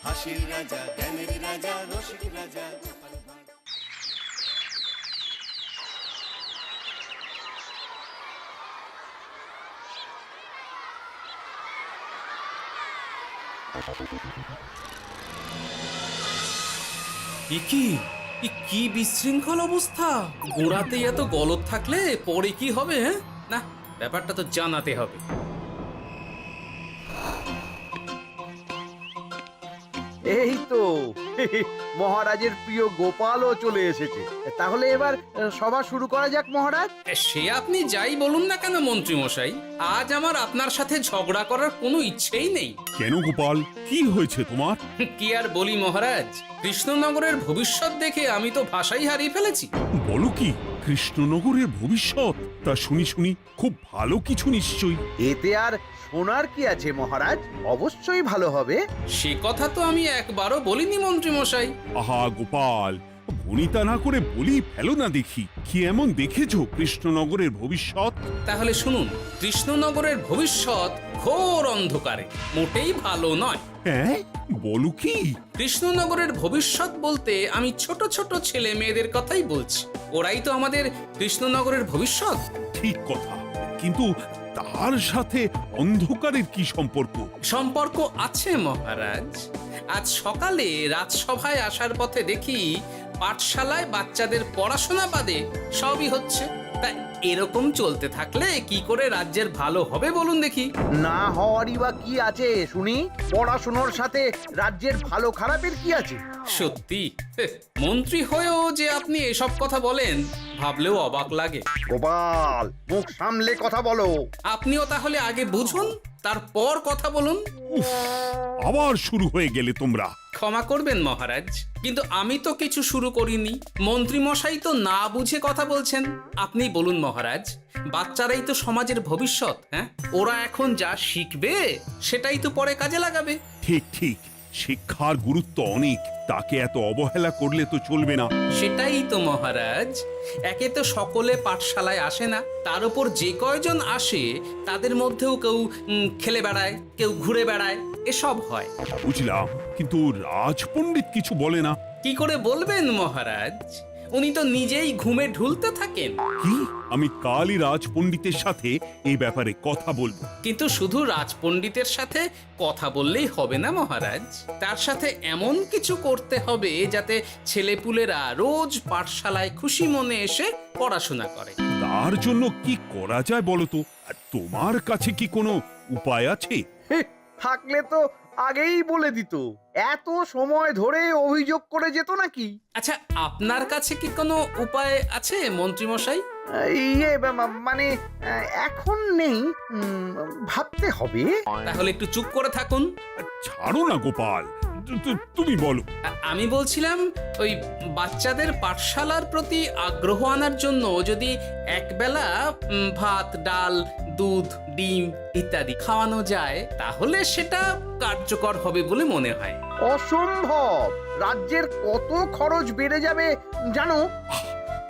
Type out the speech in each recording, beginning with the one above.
হাসির রাজা, জ্ঞানের রাজা, রসিক রাজা। কি বিশৃঙ্খল অবস্থা! গোড়াতেই এত গলদ থাকলে পরে কি হবে? হ্যাঁ, না, ব্যাপারটা তো জানাতে হবে। এই তো মহারাজের প্রিয় গোপালও চলে এসেছে। তাহলে এবার সভা শুরু করা যাক মহারাজ। সে আপনি যাই বলুন না কেন মন্ত্রী মশাই, আজ আমার আপনার সাথে ঝগড়া করার কোনো ইচ্ছেই নেই। কেন গোপাল, কি হয়েছে তোমার? কি আর বলি মহারাজ, কৃষ্ণনগরের ভবিষ্যৎ দেখে আমি তো ভাষাই হারিয়ে ফেলেছি। বলো কি, কৃষ্ণনগরের ভবিষ্যৎ? তা শুনি খুব ভালো কিছু নিশ্চয়ই। এতে আর শোনার কি আছে মহারাজ, অবশ্যই ভালো হবে। সে কথা তো আমি একবারও বলিনি মন্ত্রী মশাই। আহা গোপাল, ভনিতা না করে বলি ফেলো না দেখি, কি এমন দেখেছো কৃষ্ণনগরের ভবিষ্যৎ? তাহলে শুনুন, কৃষ্ণনগরের ভবিষ্যৎ ঘোর অন্ধকারে, মোটেই ভালো নয়। হ্যাঁ, বলো কি? কৃষ্ণনগরের ভবিষ্যৎ বলতে আমি ছোট ছোট ছেলে মেয়েদের কথাই বলছি। ওরাই তো আমাদের কৃষ্ণনগরের ভবিষ্যৎ। ঠিক কথা, কিন্তু তার সাথে অন্ধকারের কি সম্পর্ক? সম্পর্ক আছে মহারাজ। আজ সকালে রাজসভায় আসার পথে দেখি পাঠশালায় বাচ্চাদের পড়াশোনা বাদে সবই হচ্ছে। তা এরকম চলতে থাকলে কি করে রাজ্যের ভালো হবে বলুন দেখি? না হওয়ারই বা কি আছে শুনি? পড়াশোনার সাথে রাজ্যের ভালো খারাপের কি আছে? সত্যি, মন্ত্রী হয়েও যে আপনি এসব কথা বলেন ভাবলেও অবাক লাগে। গোপাল, মুখ সামলে কথা বলো। আপনিও তাহলে আগে বুঝুন, তারপর কথা বলুন। উফ, আবার শুরু হয়ে গেলে তোমরা। ক্ষমা করবেন মহারাজ, কিন্তু আমি তো কিছু শুরু করিনি। মন্ত্রী মশাই তো না বুঝে কথা বলছেন। আপনি বলুন মহারাজ, বাচ্চারাই তো সমাজের ভবিষ্যৎ। হ্যাঁ, ওরা এখন যা শিখবে সেটাই তো পরে কাজে লাগাবে। ঠিক, শিক্ষার গুরুত্ব অনেক, তাকে এত অবহেলা করলে তো চলবে না। সেটাই তো মহারাজ, একে তো সকলে পাঠশালায় আসে না, তার উপর যে কয়জন আসে তাদের মধ্যেও কেউ খেলে বেড়ায়, কেউ ঘুরে বেড়ায়, এসব হয়। বুঝলাম, কিন্তু রাজপণ্ডিত কিছু বলে না। কি করে বলবেন মহারাজ, উনি তো নিজেই ঘুমে ঢুলতে থাকেন। কি? আমি কালই রাজপণ্ডিতের সাথে এই ব্যাপারে কথা বলবো। কিন্তু শুধু রাজপণ্ডিতের সাথে কথা বললেই হবে না মহারাজ, তার সাথে এমন কিছু করতে হবে যাতে ছেলেপুলেরা রোজ পাঠশালায় খুশি মনে এসে পড়াশোনা করে। তার জন্য কি করা যায় বলো তো? আর তোমার কাছে কি কোনো উপায় আছে? থাকলে তো আগেই বলে দিত, এত সময় ধরে অভিযোগ করে যেত নাকি? আচ্ছা, আপনার কাছে কি কোনো উপায় আছে মন্ত্রী মশাই? মানে এখন নেই, ভাবতে হবে। তাহলে একটু চুপ করে থাকুন। ছাড়ো না গোপাল, তুমি বলো। আমি বলছিলাম, ওই বাচ্চাদের পাঠশালার প্রতি আগ্রহ আনার জন্য যদি একবেলা ভাত, ডাল, দুধ, ডিম ইত্যাদি খাওয়ানো যায় তাহলে সেটা কার্যকর হবে বলে মনে হয়। অসম্ভব! রাজ্যের কত খরচ বেড়ে যাবে জানো?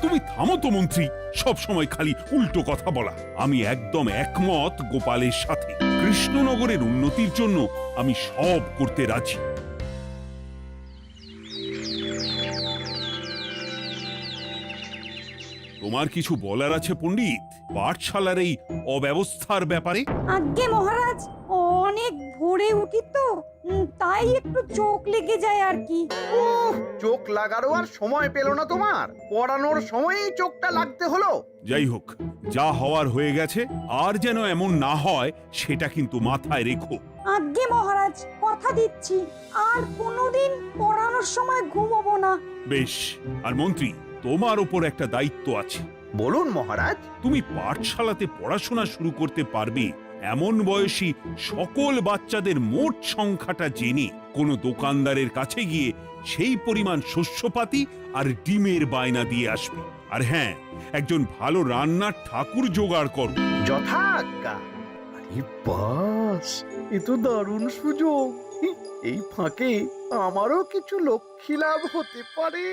তুমি থামো তো মন্ত্রী, সব সময় খালি উল্টো কথা বলা। আমি একদম একমত গোপালের সাথে। কৃষ্ণনগরের উন্নতির জন্য আমি সব করতে রাজি। তোমার কিছু বলার আছে পণ্ডিত পাঠশালার এই অব্যবস্থার ব্যাপারে? আজ্ঞে মহারাজ, অনেক ভোরে উঠি তো, তাই একটু চোখ লেগে যায় আর কি। চোখ লাগারও আর সময় পেল না তোমার? পড়ানোর সময়ই চোখটা লাগতে হলো। যাই হোক, যা হওয়ার হয়ে গেছে, আর যেন এমন না হয় সেটা কিন্তু মাথায় রেখো। আজ্ঞে মহারাজ, কথা দিচ্ছি আর কোনোদিন পড়ানোর সময় ঘুমোবো না। বেশ, আর মন্ত্রী, তোমার ওপর একটা দায়িত্ব আছে। বলুন মহারাজ। তুমি পাঠশালাতে পড়াশোনা শুরু করতে পারবে এমন বয়সী সকল বাচ্চাদের মোট সংখ্যাটা জেনে কোনো দোকানদারের কাছে গিয়ে সেই পরিমাণ শস্যপাতি আর ডিমের বায়না দিয়ে আসবে। আর হ্যাঁ, একজন ভালো রান্নার ঠাকুর জোগাড় করো। যথাজ্ঞা। আরে বাস, এ তো দারুণ সুযোগ। এই ফাঁকে আমারও কিছু লক্ষ্মী লাভ হতে পারে।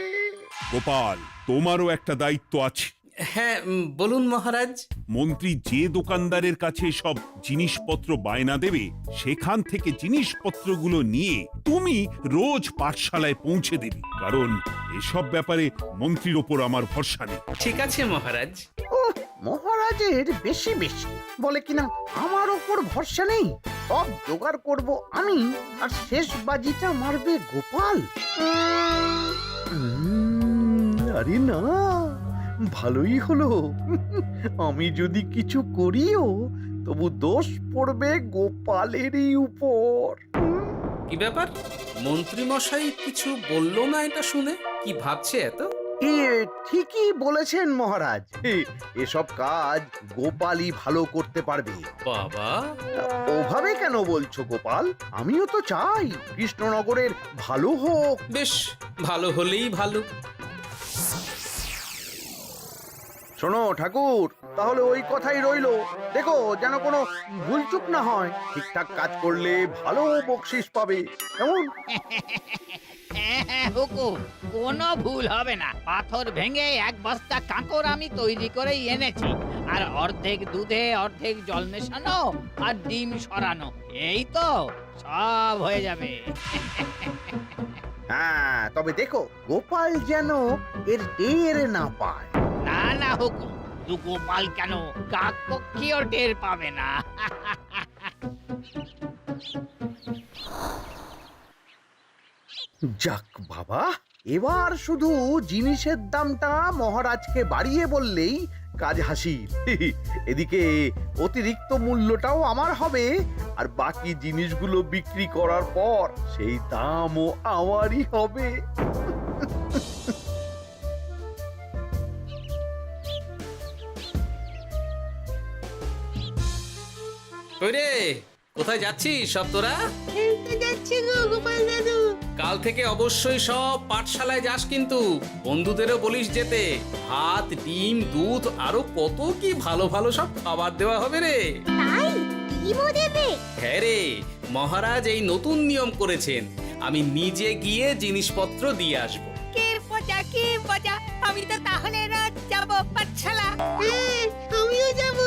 গোপাল, তোমারও একটা দায়িত্ব আছে। হ্যাঁ, বলুন মহারাজ। মন্ত্রী যে দোকানদারের কাছে সব জিনিসপত্র বায়না দেবে সেখান থেকে জিনিসপত্রগুলো নিয়ে তুমি রোজ পাঠশালায় পৌঁছে দেবে, কারণ এসব ব্যাপারে মন্ত্রীর ওপর আমার ভরসা নেই। ঠিক আছে মহারাজ। মহারাজের বেশি বেশি বলে কিনা আমার ওপর ভরসা নেই। সব জোগাড় করব আমি, আর শেষ বাজিটা মারবে গোপাল। আরে না, ভালোই হলো। আমি যদি কিছু করিও তবু দোষ পড়বে গোপালেরই উপর। কি ব্যাপার, মন্ত্রী মশাই কিছু বললো না এটা শুনে? কি ভাবছে এত? ঠিকই বলেছেন মহারাজ, এসব কাজ গোপালই ভালো করতে পারবে। বাবা, ওভাবে কেন বলছো গোপাল? আমিও তো চাই কৃষ্ণনগরের ভালো হোক। বেশ, ভালো হলেই ভালো। শোনো ঠাকুর, তাহলে ওই কথাই রইলো। দেখো যেন কোনো ভুলচুক না হয়। ঠিকঠাক কাজ করলে ভালো বকশিস পাবে, কেমন? হ্যাঁ হুকুম, কোনো ভুল হবে না। পাথর ভেঙে এক বস্তা কাঁকর আমি তৈরি করেই এনেছি, আর অর্ধেক দুধে অর্ধেক জল মেশানো আর ডিম সরানো, এই তো সব হয়ে যাবে। হ্যাঁ, তবে দেখো গোপাল যেন এর টের না পায়। না না হুকুম, দু গোপাল কেন, কাক পক্ষীও টের পাবে না। যাক বাবা, এবার শুধু জিনিসের দামটা মহারাজকে বাড়িয়ে বললেই কাজ হাসিল। এদিকে অতিরিক্ত মূল্যটাও আমার হবে, আর বাকি জিনিসগুলো বিক্রি করার পর সেই দামও আমারই হবে। ওরে, কোথায় যাচ্ছিস সব তোরা? কাল থেকে অবশ্যই সব পাঠশালায় যাস, কিন্তু বন্ধুদেরও বলিস যেতে। ভাত, ডিম, দুধ, আরো কত কি ভালো ভালো সব খাবার দেওয়া হবে রে। তাই ডিমও দেবে? হ্যাঁ রে, মহারাজ এই নতুন নিয়ম করেছেন। আমি নিজে গিয়ে জিনিসপত্র দিয়ে আসবো। কে মজা, আমি তো তাহলে রাত যাব পাঠশালা। আমিও যাব।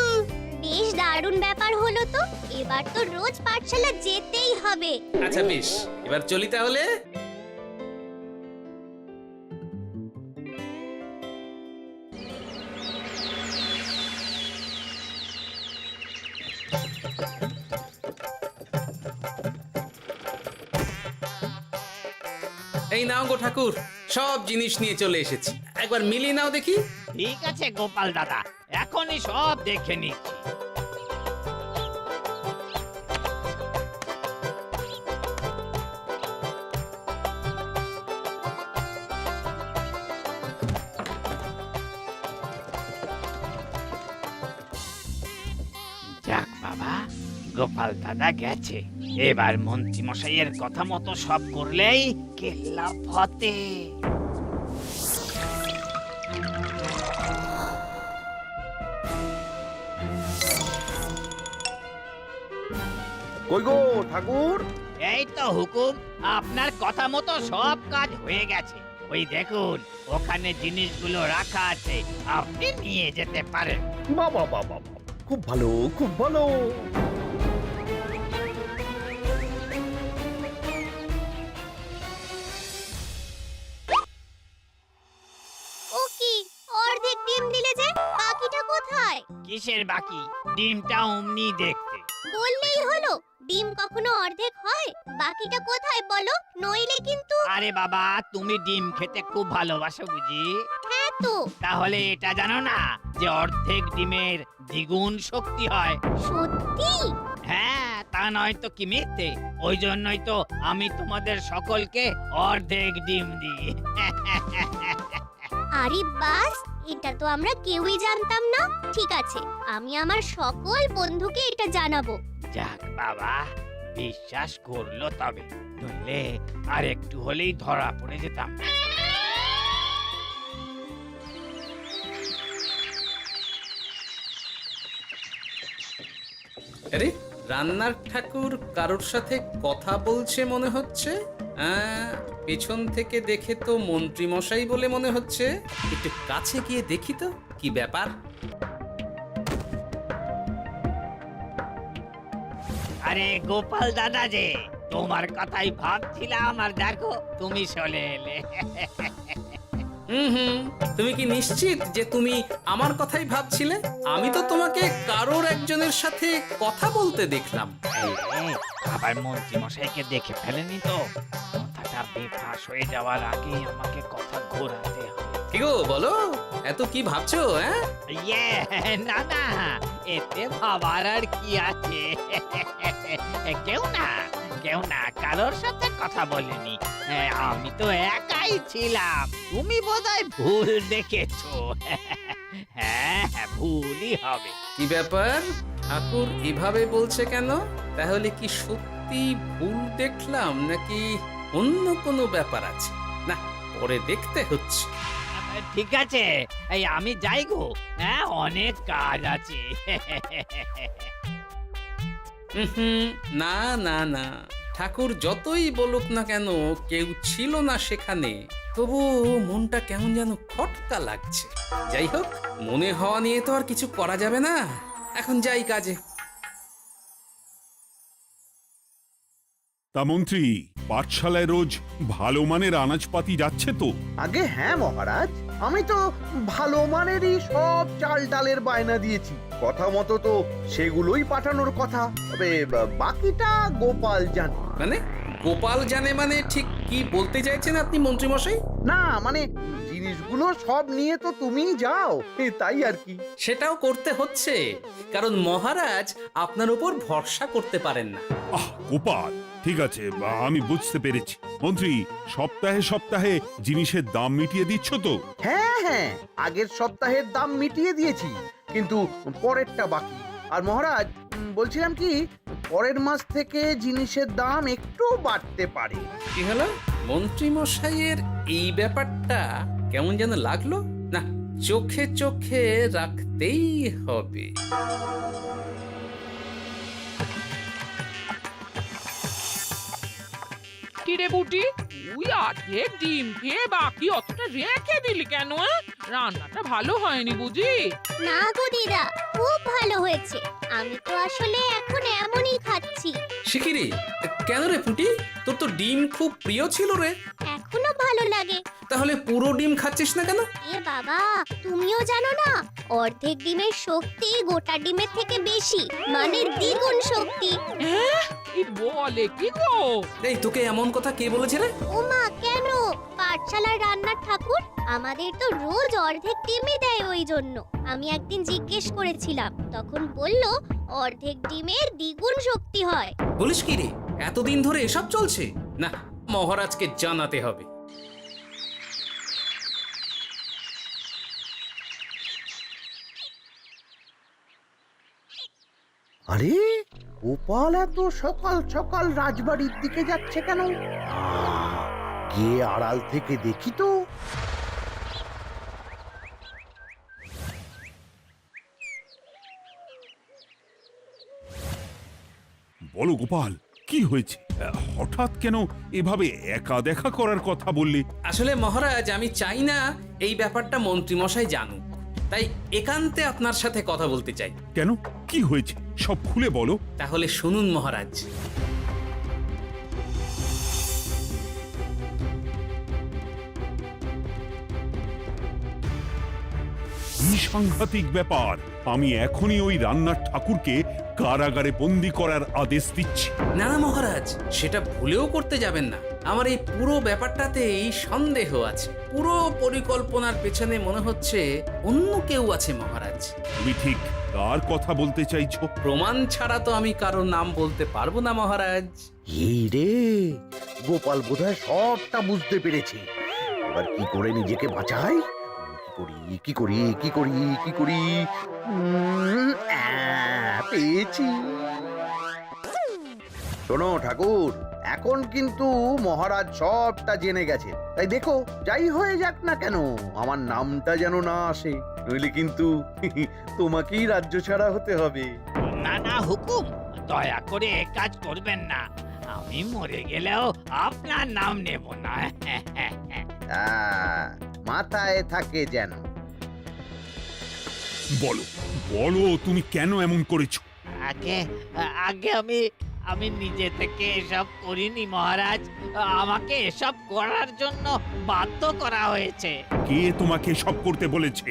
বেশ দারুণ ব্যাপার হলো তো, এবার তো রোজ পাঠশালা যেতেই হবে। আচ্ছা বেশ, এবার চলি তাহলে। এই নাও গো ঠাকুর, সব জিনিস নিয়ে চলে এসেছি। একবার মিলিয়ে নাও দেখি। ঠিক আছে গোপাল দাদা, এখনই সব দেখে নিচ্ছি। যাক বাবা, গোপাল দাদা গেছে। এবার মন্ত্রী মশাইয়ের কথা মতো সব করলেই কেল্লা ফতে। কই গো ঠাকুর? এই তো হুকুম, আপনার কথা মতো সব কাজ হয়ে গেছে। ওই দেখুন, ওখানে জিনিসগুলো রাখা আছে, আপনি নিয়ে যেতে পারেন। বাবা বাবা, খুব ভালো, খুব ভালো। ও কি, অর্ধেক ডিম দিলে যে, বাকিটা কোথায়? কিসের বাকি? ডিমটা অমনি দেখতে। বললেই হলো, ডিম কখনো অর্ধেক হয়? বাকিটা কোথায় বলো, নইলে কিন্তু। আরে বাবা, তুমি ডিম খেতে খুব ভালোবাসো বুঝি? হ্যাঁ তো। তাহলে এটা জানো না যে অর্ধেক ডিমের দ্বিগুণ শক্তি হয়? সত্যি? হ্যাঁ, তা নয় তো কি মিথ্যে? ওই জন্যই তো আমি তোমাদের সকলকে অর্ধেক ডিম দিই। আরে বাস, এটা তো আমরা কেউই জানতাম না। ঠিক আছে, আমি আমার সকল বন্ধুকে এটা জানাবো। যাক বাবা, বিশ্বাস করলো তবে, নইলে আর একটু হলেই ধরা পড়ে যেতাম। আরে, রান্নার ঠাকুর কারোর সাথে কথা বলছে মনে হচ্ছে। পেছন থেকে দেখে তো মন্ত্রী মশাই বলে মনে হচ্ছে। একটু কাছে গিয়ে দেখি তো কি ব্যাপার? আরে গোপাল দাদা যে, তোমার কথাই ভাবছিলাম আর দেখো তুমি চলে এলে। হুম, তুমি কি নিশ্চিত যে তুমি আমার কথাই ভাবছিলে? আমি তো তোমাকে কারোর একজনের সাথে কথা বলতে দেখলাম। আবার মন্ত্রী মশাইকে দেখে ফেলেনি তো? কথাটা বেফাঁস হয়ে যাওয়ার আগেই আমাকে কথা ঘোরাতে হবে। কি গো বলো, এত কি ভাবছো? হ্যাঁ, ইয়ে, না না, এতে ভাবার আর কি আছে? কেউ না কারোর সাথে কথা বলিনি। আমি তো একাই ছিলাম। তুমি বোধহয় ভুল দেখেছো। হ্যাঁ, ভুলই হবে। কি ব্যাপার? ঠাকুর এভাবে বলছে কেন? তাহলে কি সত্যি ভুল দেখলাম নাকি অন্য কোনো ব্যাপার আছে? না, পরে দেখতে হচ্ছে। ঠিক আছে, এই আমি যাই গো। হ্যাঁ, অনেক কাজ আছে। হুম, না না না, ঠাকুর যতই বলুক না কেন, কেউ ছিল না সেখানে, তবু মনটা কেমন যেন খটকা লাগছে। যাই হোক, মনে হওয়া নিয়ে তো আর কিছু করা যাবে না। এখন যাই কাজে। তা মন্ত্রী, পাঠশালায় রোজ ভালো মানের আনাজপাতি যাচ্ছে তো? আগে হ্যাঁ মহারাজ, আমি তো ভালো মানেরই সব চাল ডালের বায়না দিয়েছি। কথা মতো তো সেগুলোই পাঠানোর কথা। তবে বাকিটা গোপাল জানে। মানে গোপাল জানে মানে ঠিক কি বলতে চাইছেন আপনি মন্ত্রী মশাই? না মানে জিনিসগুলো সব নিয়ে তো তুমিই যাও, তাই আর কি। সেটাও করতে হচ্ছে, কারণ মহারাজ আপনার উপর ভরসা করতে পারেন না। গোপাল, ঠিক আছে, আমি বুঝতে পেরেছি। মন্ত্রী, সপ্তাহে সপ্তাহে জিনিসের দাম মিটিয়ে দিচ্ছ তো? হ্যাঁ, আগের সপ্তাহের দাম মিটিয়ে দিয়েছি, কিন্তু পরেরটা বাকি। আর মহারাজ, বলছিলাম কি, পরের মাস থেকে জিনিসের দাম একটু বাড়তে পারে। কি হলো? মন্ত্রী মশাইয়ের এই ব্যাপারটা কেমন যেন লাগলো না, চোখে চোখে রাখতেই হবে। কিরে বুটি, তুই অর্ধেক ডিম খেয়ে বাকি অতটা রেখে দিলি কেন? রান্নাটা ভালো হয়নি বুঝি? না গো দিদা, খুব ভালো হয়েছে। আমি তো আসলে এখন এমনই খাচ্ছি। শিখিরি, কেন রে পুটি? তোর তো ডিম খুব প্রিয় ছিল রে। এখনো ভালো লাগে। তাহলে পুরো ডিম খাচ্ছিস না কেন? এ বাবা, তুমিও জানো না, অর্ধেক ডিমের শক্তি গোটা ডিমের থেকে বেশি, মানে দ্বিগুণ শক্তি। এই বলে কি গো? এই, তোকে এমন কথা কে বলেছে রে? ওমা, কেন? পাঠশালার রান্নার ঠাকুর আমাদের তো রোজ অর্ধেক ডিমই দেয়। ওই জন্য আমি একদিন জিজ্ঞেস করেছিলাম, তখন বলল অর্ধেক ডিমের দ্বিগুণ শক্তি হয়। বলিস কি রে? এতদিন ধরে এসব চলছে? না, মহারাজকে জানাতে হবে। আরে গোপাল এত সকাল সকাল রাজবাড়ির দিকে যাচ্ছে কেন? গিয়ে আড়াল থেকে দেখি তো। বলো গোপাল, কি হয়েছে? হঠাৎ কেন এভাবে একা দেখা করার কথা বললে? আসলে মহারাজ, আমি চাই না এই ব্যাপারটা মন্ত্রী মশাই জানুক, তাই একান্তে আপনার সাথে কথা বলতে চাই। কেন, কি হয়েছে? সব খুলে বলো। তাহলে শুনুন মহারাজ। কি সাংঘাতিক ব্যাপার! আমি এখনই ওই রান্নার ঠাকুরকে কারাগারে বন্দি করার আদেশ দিচ্ছি। না না মহারাজ, সেটা ভুলেও করতে যাবেন না। আমার এই পুরো ব্যাপারটাতেই সন্দেহ আছে। পুরো পরিকল্পনার পেছনে মনে হচ্ছে অন্য কেউ আছে মহারাজ। তুমি ঠিক কার কথা বলতে চাইছো? প্রমাণ ছাড়া তো আমি কারো নাম বলতে পারবো না মহারাজ। এই রে, গোপাল বোধহয় সবটা বুঝতে পেরেছে। এবার কি করে নিজেকে বাঁচাই? কি করি? পেয়েছি। শোনো ঠাকুর, এখন কিন্তু মহারাজ সবটা জেনে গেছে, তাই দেখো যাই হয়ে যাক না কেন আমার নামটা যেন না আসে, নইলে কিন্তু তোমাকেই রাজ্য ছাড়া হতে হবে। না না হুকুম, দয়া করে এ কাজ করবেন না। আমি মরে গেলেও আপনার নাম নেব না। মাথায় থাকে যেন। বলো বলো তুমি কেন এমন করেছো? আগে আগে আমি নিজে থেকে এসব করিনি মহারাজ। আমাকে এসব করার জন্য বাধ্য করা হয়েছে। কে তোমাকে সব করতে বলেছে?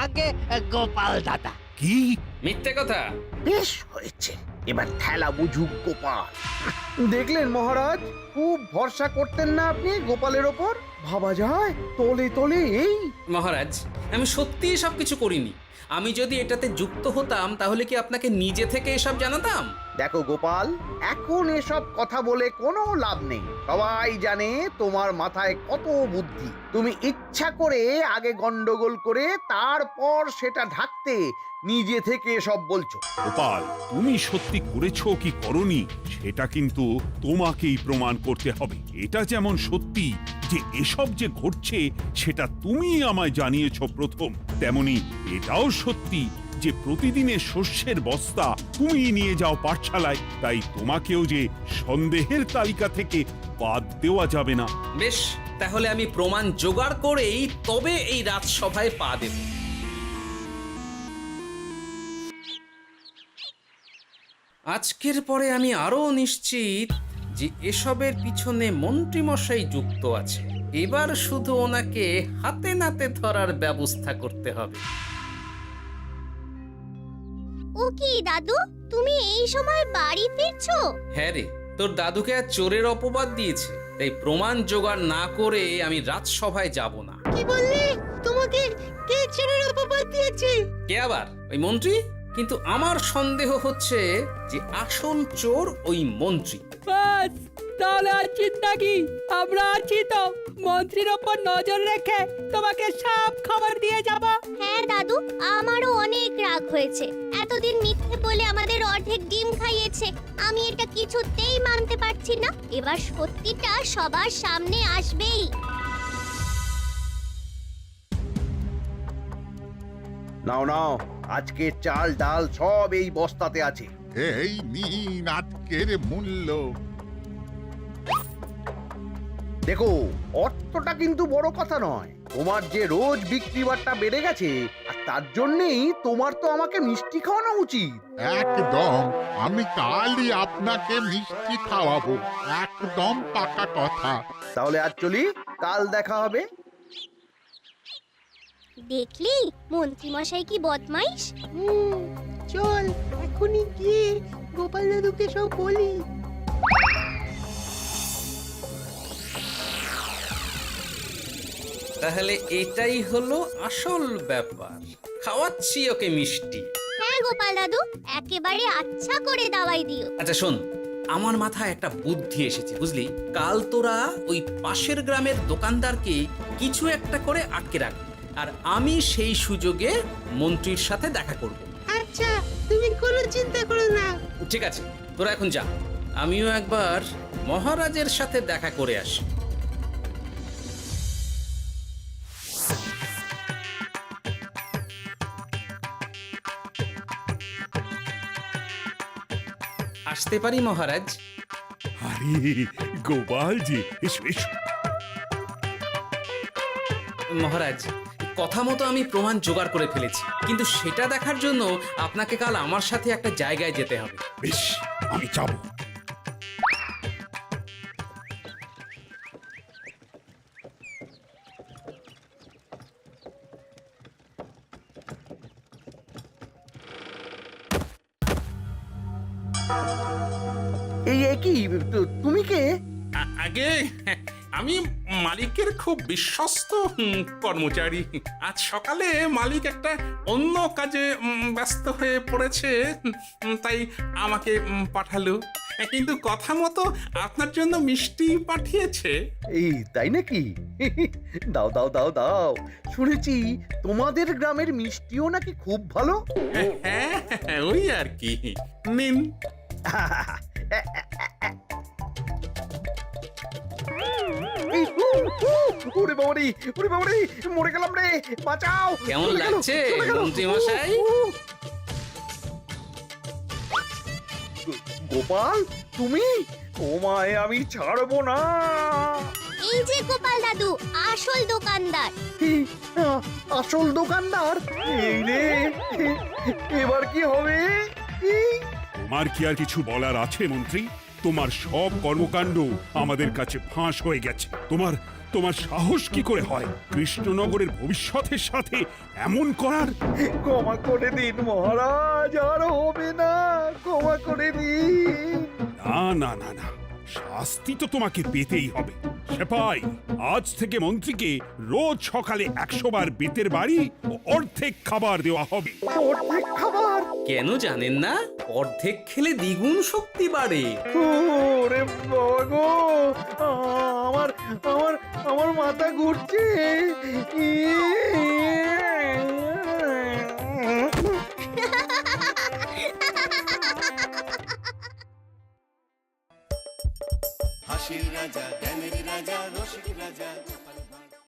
আগে গোপাল দাদা। কি? মিথ্যে কথা। বেশ হয়েছে, এবার ঠেলা বুঝুক গোপাল। দেখলেন মহারাজ, খুব ভরসা করতেন না আপনি গোপালের ওপর? ভাবা যায় তলে তলে এই। মহারাজ, আমি সত্যিই সব কিছু করিনি। আমি যদি এটাতে যুক্ত হতাম তাহলে কি আপনাকে নিজে থেকে এসব জানাতাম? দেখো গোপাল, এখন এসব কথা বলে কোনো লাভ নেই। সবাই জানে তোমার মাথায় কত বুদ্ধি। তুমি ইচ্ছা করে আগে গন্ডগোল করে তারপর সেটা ঢাকতে নিজে থেকে সব বলছো। গোপাল, তুমি সত্যি করেছো কি করনি সেটা কিন্তু তোমাকেই প্রমাণ করতে হবে। এটা যেমন সত্যি যে এসব যে ঘটছে সেটা তুমি আমায় জানিয়েছো প্রথম, তেমনি এটাও সত্যি যে প্রতিদিনের শস্যের বস্তা তুমি নিয়ে যাও পাঠশালায়, তাই তোমাকেও যে সন্দেহের তালিকা থেকে বাদ দেওয়া যাবে না। বেশ, তাহলে আমি প্রমাণ জোগাড় করেই তবে এই রাজসভায় পা দেব। আজকের পরে আমি আরো নিশ্চিত যে এসবের পিছনে মন্ত্রীমশাই যুক্ত আছে। এবার শুধু ওনাকে হাতে নাতে ধরার ব্যবস্থা করতে হবে। ও কি দাদু, তুমি এই সময় বাড়ি ফিরছো? হ্যাঁ রে, তোর দাদুকে আর চোরের অপবাদ দিয়েছে, তাই প্রমাণ জোগাড় না করে আমি রাজসভায় যাব না। কি বললি? তোমাকে কে চোরের অপবাদ দিয়েছে? কে আবার? ওই মন্ত্রী। কিন্তু আমার সন্দেহ হচ্ছে যে আসল চোর ওই মন্ত্রী। বাস, তাহলে আর চিন্তা কি? আমরা আছি তো, মন্ত্রীর ওপর নজর রেখে তোমাকে সব খবর দিয়ে যাব। হ্যাঁ দাদু, আমারও অনেক রাগ হয়েছে। এতদিন মিথ্যে বলে আমাদের অর্ধেক ডিম খাইয়েছে। আমি এটা কিছুতেই মানতে পারছি না। এবার সত্যিটা সবার সামনে আসবেই। নাও নাও, আজকে চাল ডাল সব এই বস্তাতে আছে। এই নিন আজকের মূল্য। দেখো, অর্থটা কিন্তু বড় কথা নয়। তোমার যে রোজ বিক্রি বাট্টা বেড়ে গেছে, আর তার জন্যই তোমার তো আমাকে মিষ্টি খাওয়ানো উচিত। একদম, আমি কালই আপনাকে মিষ্টি খাওয়াবো, একদম পাকা কথা। তাহলে আজ চলি, কাল দেখা হবে। দেখলি মন্ত্রী মশাই কি বদমাইশ। চল এখনই গিয়ে গোপাল দাদুকে সব বলি। তাহলে এটাই হলো আসল ব্যাপার। খাওয়াচ্ছি ওকে মিষ্টি। হ্যাঁ গোপাল দাদু, একেবারে আচ্ছা করে দাওয়াই দিও। আচ্ছা শোন, আমার মাথায় একটা বুদ্ধি এসেছে বুঝলি। কাল তোরা ওই পাশের গ্রামের দোকানদারকে কিছু একটা করে আটকে রাখ, আর আমি সেই সুযোগে মন্ত্রীর সাথে দেখা করব। আচ্ছা, তুমি কোনো চিন্তা করো না। ঠিক আছে, তোরা এখন যা, আমিও একবার মহারাজের সাথে দেখা করে আসি। আসতে পারি মহারাজ? আরে গোপাল যে, এসো এসো। মহারাজ, কথা মতো আমি প্রমাণ জোগাড় করে ফেলেছি, কিন্তু সেটা দেখার জন্য আপনাকে কাল আমার সাথে একটা জায়গায় যেতে হবে। বেশ, আমি যাবো। এই কি, তুমি কে? আগে আমি মালিকের খুব বিশ্বস্ত কর্মচারী। আজ সকালে মালিক একটা অন্য কাজে ব্যস্ত হয়ে পড়েছে, তাই আমাকে পাঠালো। কিন্তু কথা মতো আপনার জন্য মিষ্টি পাঠিয়েছে। এই তাই নাকি? দাও দাও দাও দাও, শুনেছি তোমাদের গ্রামের মিষ্টিও নাকি খুব ভালো। হ্যাঁ, ওই আর কি। নিন। এই, ওরে বাবারে, ওরে বাবারে, মরে গেলাম রে, বাঁচাও। কেমন চলে গেল, লাগছে চলে গেল। মন্ত্রী মশাই? গোপাল, তুমি? তোমায় আমি ছাড়বো না। এই যে গোপাল দাদু আসল দোকানদার। আসল দোকানদার? এই রে, এবার কি হবে? তোমার কি আর কিছু বলার আছে মন্ত্রী? তোমার সব কর্মকাণ্ড আমাদের কাছে ফাঁস হয়ে গেছে। তোমার সাহস কি করে হয় কৃষ্ণনগরের ভবিষ্যতের সাথে এমন করার? ক্ষমা করে দিন মহারাজ, আর হবে না, ক্ষমা করে দিন। না না না না, শাস্তি তো তোমাকে পেতেই হবে। সেপাই, আজ থেকে মন্ত্রীকে রোজ সকালে 100 বার বেতের বাড়ি ও অর্ধেক খাবার দেওয়া হবে। অর্ধেক খাবার? কেন জানেন না? অর্ধেক খেলে দ্বিগুণ শক্তি বাড়ে। ওরে বাবা গো, আমার আমার আমার মাথা ঘুরছে।